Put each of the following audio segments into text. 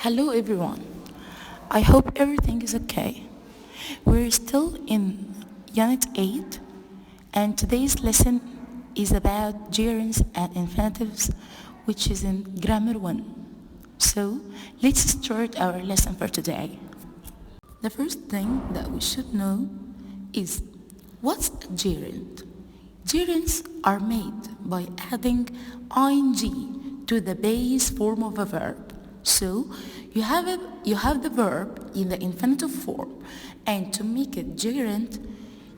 Hello everyone. I hope everything is okay. We're still in Unit 8 and today's lesson is about gerunds and infinitives which is in Grammar 1. So let's start our lesson for today. The first thing that we should know is what's a gerund? Gerunds are made by adding ing to the base form of a verb. So you have the verb in the infinitive form, and to make it gerund,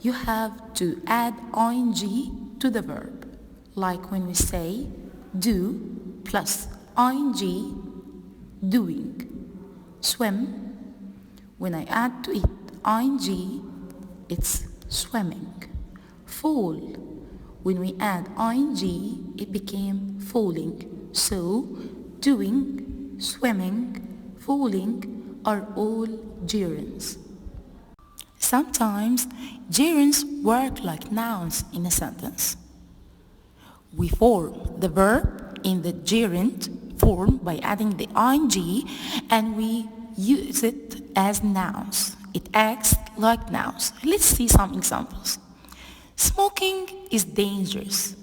you have to add ing to the verb. Like when we say do plus ing, doing. Swim, when I add to it ing, it's swimming. Fall, when we add ing, it became falling. So doing, swimming, falling are all gerunds. Sometimes gerunds work like nouns in a sentence. We form the verb in the gerund form by adding the ing and we use it as nouns. It acts like nouns. Let's see some examples. Smoking is dangerous.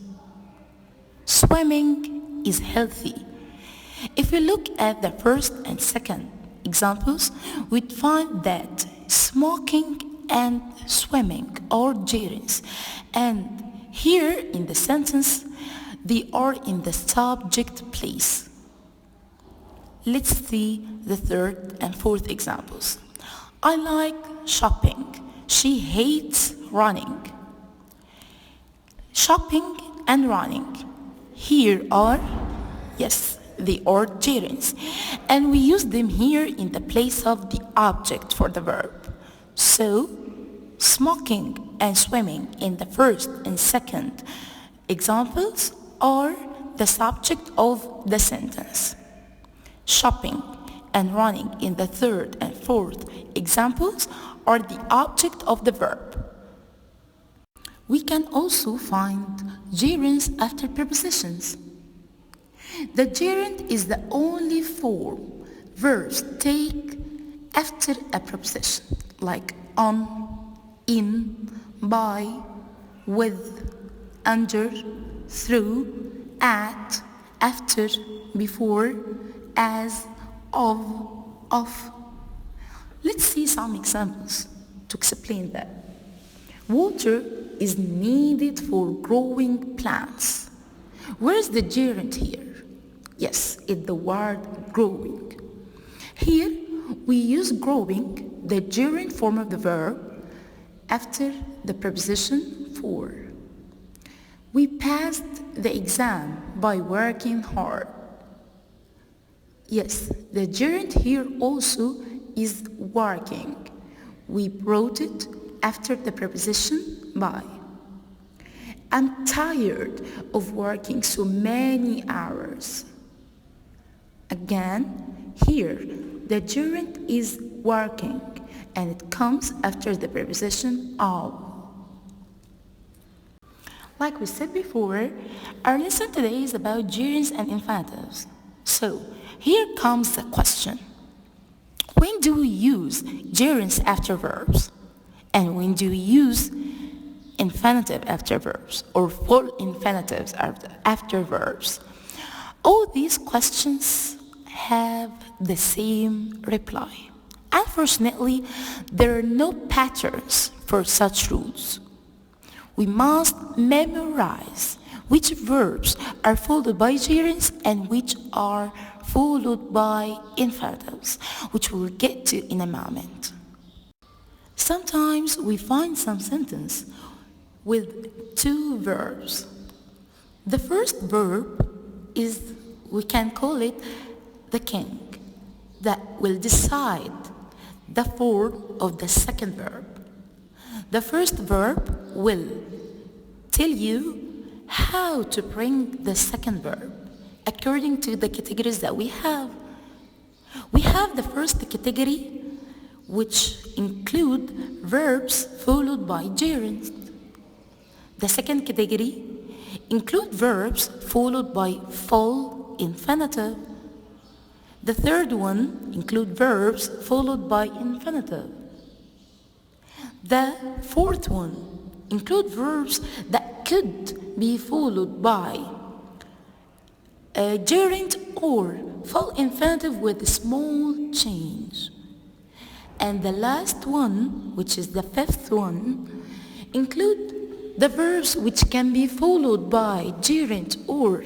Swimming is healthy. If we look at the first and second examples, we'd find that smoking and swimming are gerunds. And here in the sentence, they are in the subject place. Let's see the third and fourth examples. I like shopping. She hates running. Shopping and running. Here are, yes, they are gerunds. And we use them here in the place of the object for the verb. So, smoking and swimming in the first and second examples are the subject of the sentence. Shopping and running in the third and fourth examples are the object of the verb. We can also find gerunds after prepositions. The gerund is the only form verbs take after a preposition, like on, in, by, with, under, through, at, after, before, as, of. Let's see some examples to explain that. Water is needed for growing plants. Where is the gerund here? Yes, it's the word growing. Here, we use growing, the gerund form of the verb, after the preposition for. We passed the exam by working hard. Yes, the gerund here also is working. We brought it after the preposition by. I'm tired of working so many hours. Again, here, the gerund is working and it comes after the preposition of. Like we said before, our lesson today is about gerunds and infinitives. So, here comes the question. When do we use gerunds after verbs? And when do we use infinitive after verbs or full infinitives after verbs? All these questions have the same reply. Unfortunately, there are no patterns for such rules. We must memorize which verbs are followed by gerunds and which are followed by infinitives, which we'll get to in a moment. Sometimes we find some sentence with two verbs. The first verb is, we can call it the king, that will decide the form of the second verb. The first verb will tell you how to bring the second verb according to the categories that we have. We have the first category, which include verbs followed by gerunds. The second category include verbs followed by full infinitive. The third one include verbs followed by infinitive. The fourth one include verbs that could be followed by a gerund or full infinitive with a small change. And the last one, which is the fifth one, include the verbs which can be followed by gerund or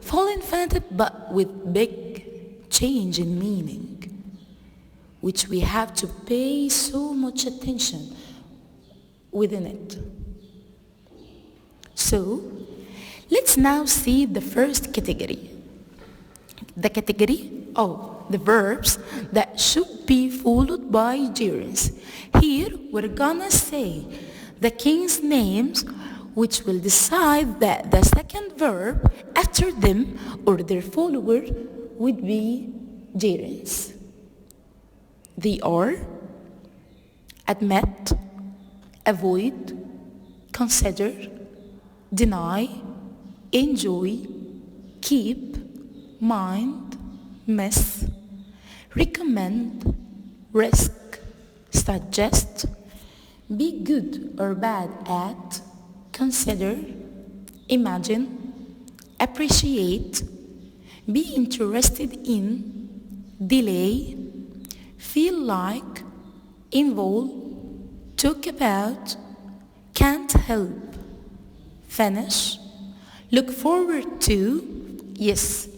full infinitive but with big change in meaning, which we have to pay so much attention within it. So, let's now see the first category. The category of the verbs that should be followed by gerunds. Here, we're gonna say the king's names, which will decide that the second verb after them or their follower would be gerunds. They are admit, avoid, consider, deny, enjoy, keep, mind, miss, recommend, risk, suggest, be good or bad at, consider, imagine, appreciate, be interested in, delay, feel like, involve, talk about, can't help, finish, look forward to. Yes,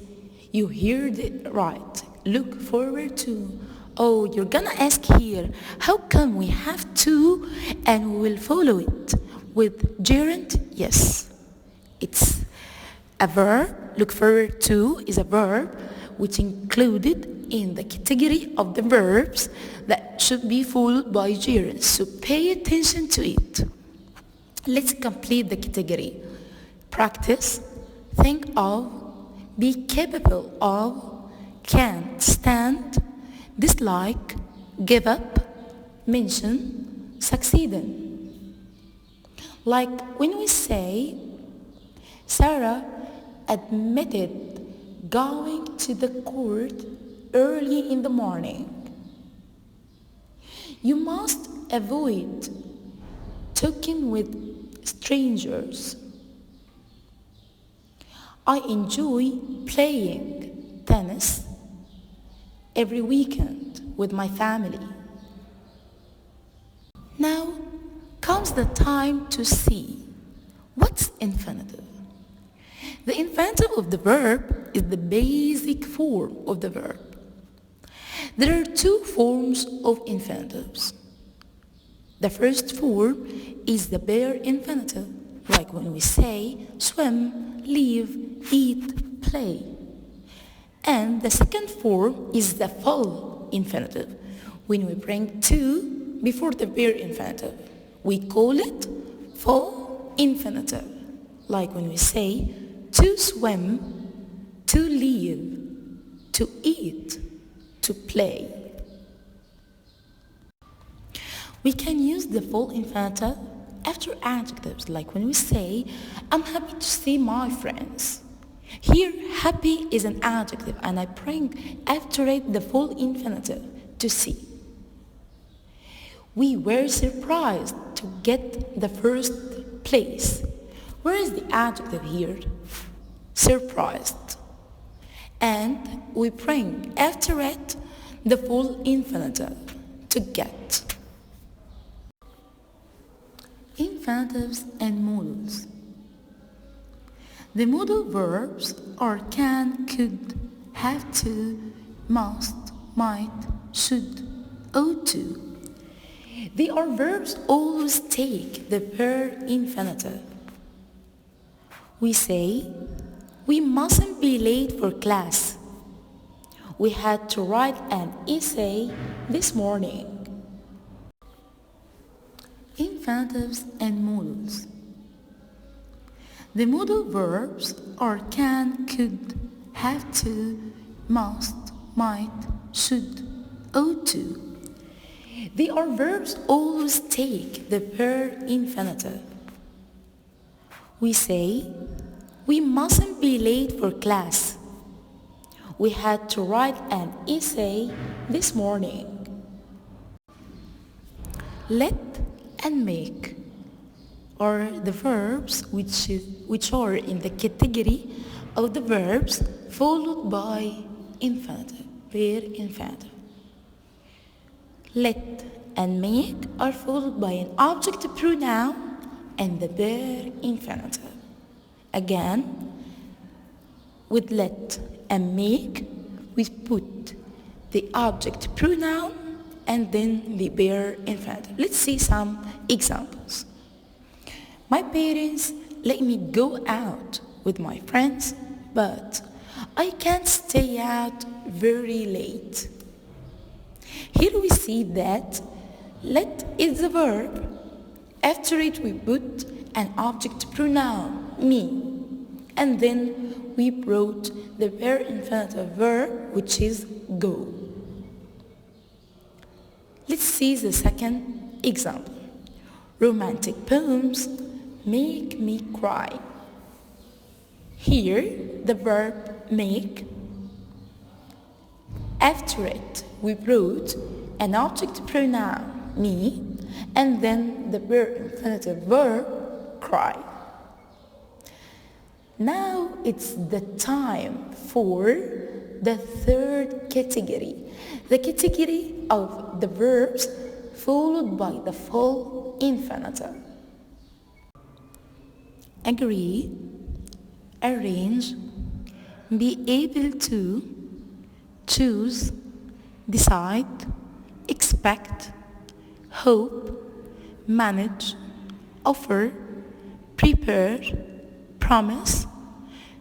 you heard it right. Look forward to. Oh, you're gonna ask here, how come we have to and we will follow it with gerund? Yes, it's a verb. Look forward to is a verb which included in the category of the verbs that should be followed by gerunds. So pay attention to it. Let's complete the category. Practice, think of, be capable of, can't stand, dislike, give up, mention, succeed in. Like when we say, Sarah admitted going to the court early in the morning. You must avoid talking with strangers. I enjoy playing tennis every weekend with my family. Now comes the time to see what's infinitive. The infinitive of the verb is the basic form of the verb. There are two forms of infinitives. The first form is the bare infinitive, like when we say swim, live, eat, play. And the second form is the full infinitive, when we bring to before the bare infinitive. We call it full infinitive, like when we say to swim, to live, to eat, to play. We can use the full infinitive after adjectives, like when we say, I'm happy to see my friends. Here, happy is an adjective, and I bring after it the full infinitive, to see. We were surprised to get the first place. Where is the adjective here? Surprised. And we bring after it the full infinitive, to get. Infinitives and modals. The modal verbs are can, could, have to, must, might, should, ought to. They are verbs always take the per infinitive. We say, we mustn't be late for class. We had to write an essay this morning. Infinitives and modals. The modal verbs are can, could, have to, must, might, should, ought to. They are verbs always take the per infinitive. We say, we mustn't be late for class. we had to write an essay this morning. Let and make are the verbs which are in the category of the verbs followed by infinitive, bare infinitive. Let and make are followed by an object pronoun and the bare infinitive. Again, with let and make, we put the object pronoun and then the bare infinitive. Let's see some examples. My parents let me go out with my friends, but I can't stay out very late. Here we see that let is the verb. After it we put an object pronoun, me, and then we brought the bare infinitive verb, which is go. Let's see the second example. Romantic poems make me cry. Here, the verb make. After it, we brought an object pronoun, me, and then the bare infinitive verb, cry. Now it's the time for the third category, the category of the verbs followed by the full infinitive. Agree, arrange, be able to, choose, decide, expect, hope, manage, offer, prepare, promise,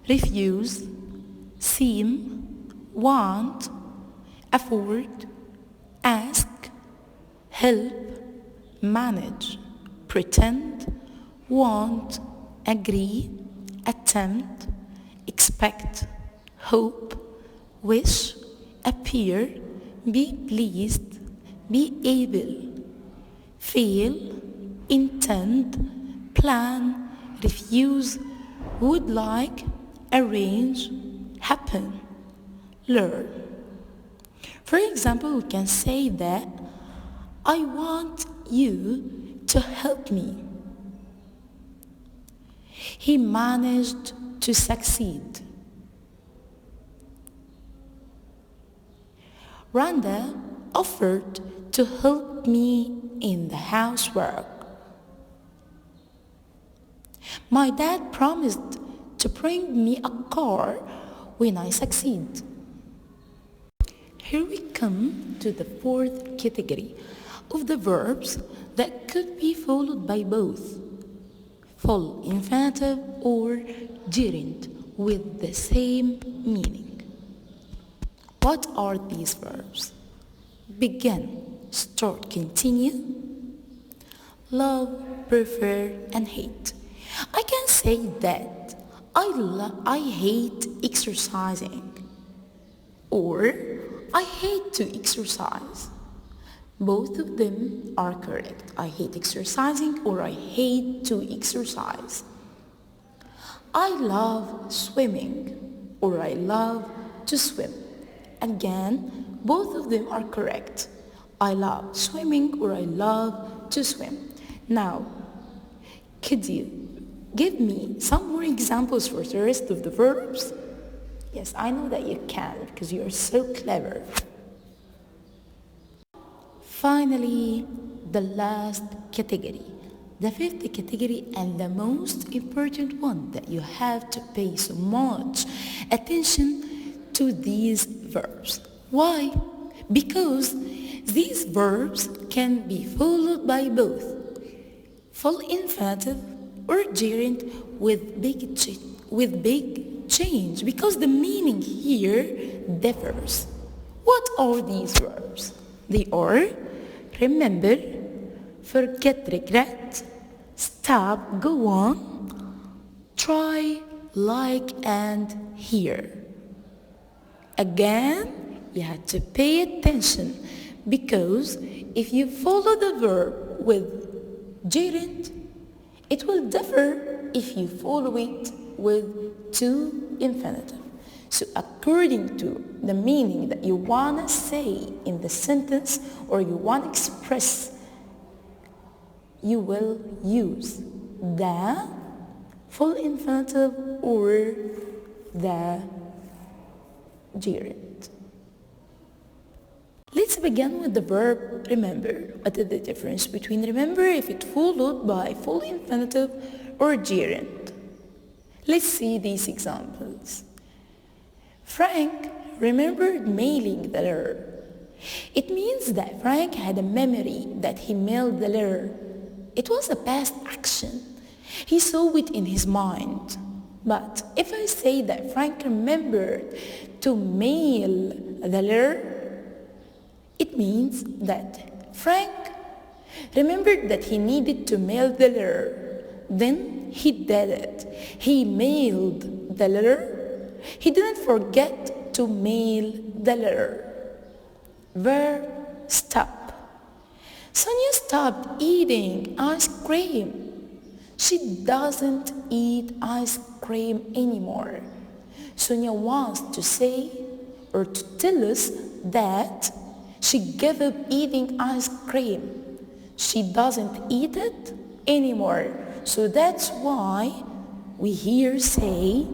refuse, seem, want, afford, ask, help, manage, pretend, want, agree, attempt, expect, hope, wish, appear, be pleased, be able, feel, intend, plan, refuse, would like, arrange, happen, learn. For example, we can say that I want you to help me. He managed to succeed. Rhonda offered to help me in the housework. My dad promised to bring me a car when I succeed. Here we come to the fourth category of the verbs that could be followed by both full infinitive or gerund with the same meaning. What are these verbs? Begin, start, continue, love, prefer, and hate. I can say that I hate exercising, or I hate to exercise. Both of them are correct. I hate exercising or I hate to exercise. I love swimming or I love to swim. Again, both of them are correct. I love swimming or I love to swim. Now, could you give me some more examples for the rest of the verbs? Yes, I know that you can because you are so clever. Finally, the last category, the fifth category and the most important one that you have to pay so much attention to these verbs. Why? Because these verbs can be followed by both full infinitive or gerund with big change because the meaning here differs. What are these verbs? They are remember, forget, regret, stop, go on, try, like, and hear. Again, you have to pay attention because if you follow the verb with gerund, it will differ if you follow it with two infinitive. So according to the meaning that you want to say in the sentence or you want to express, you will use the full infinitive or the gerund. Let's begin with the verb remember. What is the difference between remember if it's followed by full infinitive or gerund? Let's see these examples. Frank remembered mailing the letter. It means that Frank had a memory that he mailed the letter. It was a past action. He saw it in his mind. But if I say that Frank remembered to mail the letter, it means that Frank remembered that he needed to mail the letter. Then he did it. He mailed the letter. He didn't forget to mail the letter. Verb stop. Sonia stopped eating ice cream. She doesn't eat ice cream anymore. Sonia wants to say or to tell us that she gave up eating ice cream. She doesn't eat it anymore. So that's why we here say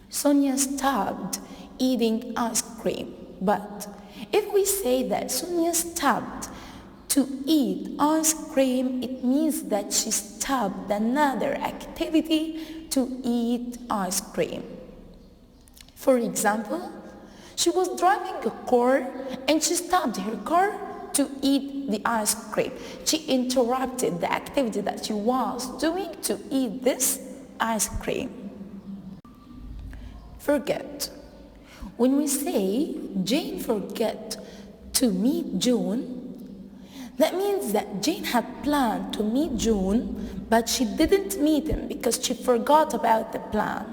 Sonia stopped eating ice cream. But if we say that Sonia stopped to eat ice cream, it means that she stopped another activity to eat ice cream. For example, she was driving a car and she stopped her car to eat the ice cream. She interrupted the activity that she was doing to eat this ice cream. Forget. When we say Jane forgot to meet John, that means that Jane had planned to meet John, but she didn't meet him because she forgot about the plan.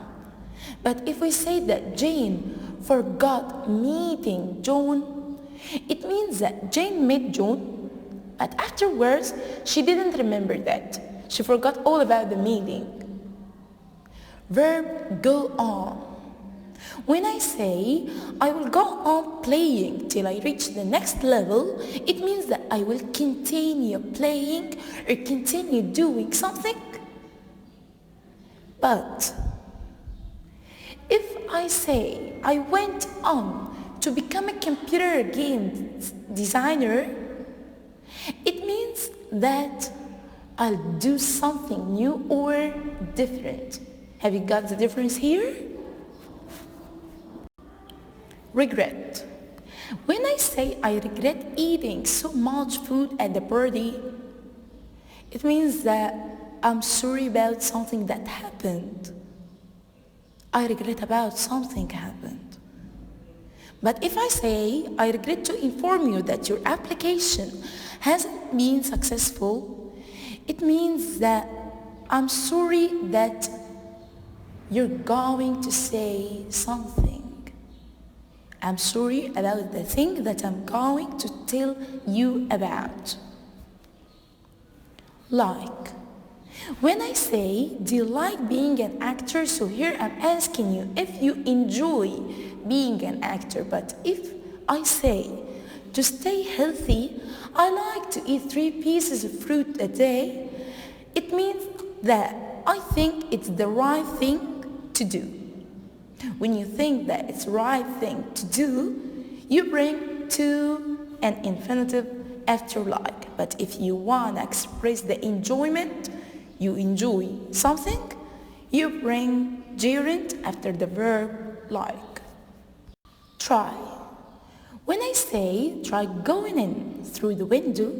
But if we say that Jane forgot meeting John, it means that Jane met John, but afterwards she didn't remember that. She forgot all about the meeting. Verb go on. When I say I will go on playing till I reach the next level, it means that I will continue playing or continue doing something. But if I say I went on to become a computer game designer, it means that I'll do something new or different. Have you got the difference here? Regret. When I say I regret eating so much food at the party, it means that I'm sorry about something that happened. I regret about something happened. But if I say I regret to inform you that your application hasn't been successful, it means that I'm sorry that you're going to say something. I'm sorry about the thing that I'm going to tell you about. Like, when I say, do you like being an actor? So here I'm asking you if you enjoy being an actor. But if I say, to stay healthy, I like to eat 3 pieces of fruit a day, it means that I think it's the right thing to do. When you think that it's the right thing to do, you bring to an infinitive after like. But if you want to express the enjoyment, you enjoy something, you bring gerund after the verb like. Try. When I say try going in through the window,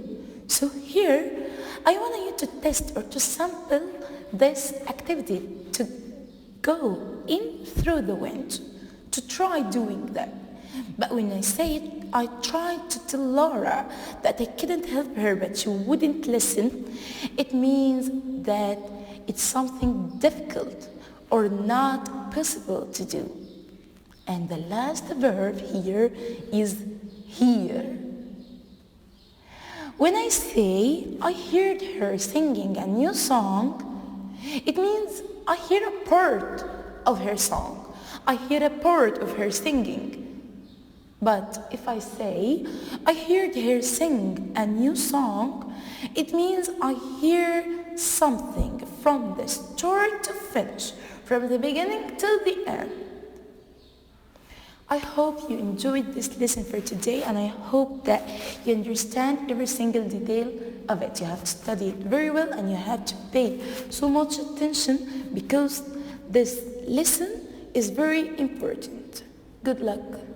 so here I want you to test or to sample this activity, to go in through the window, to try doing that. But when I say it, I tried to tell Laura that I couldn't help her, but she wouldn't listen. It means that it's something difficult or not possible to do. And the last verb here is hear. When I say I heard her singing a new song, it means I hear a part of her song. I hear a part of her singing. But if I say, I heard her sing a new song, it means I hear something from the start to finish, from the beginning till the end. I hope you enjoyed this lesson for today, and I hope that you understand every single detail of it. You have studied very well and you have to pay so much attention because this lesson is very important. Good luck.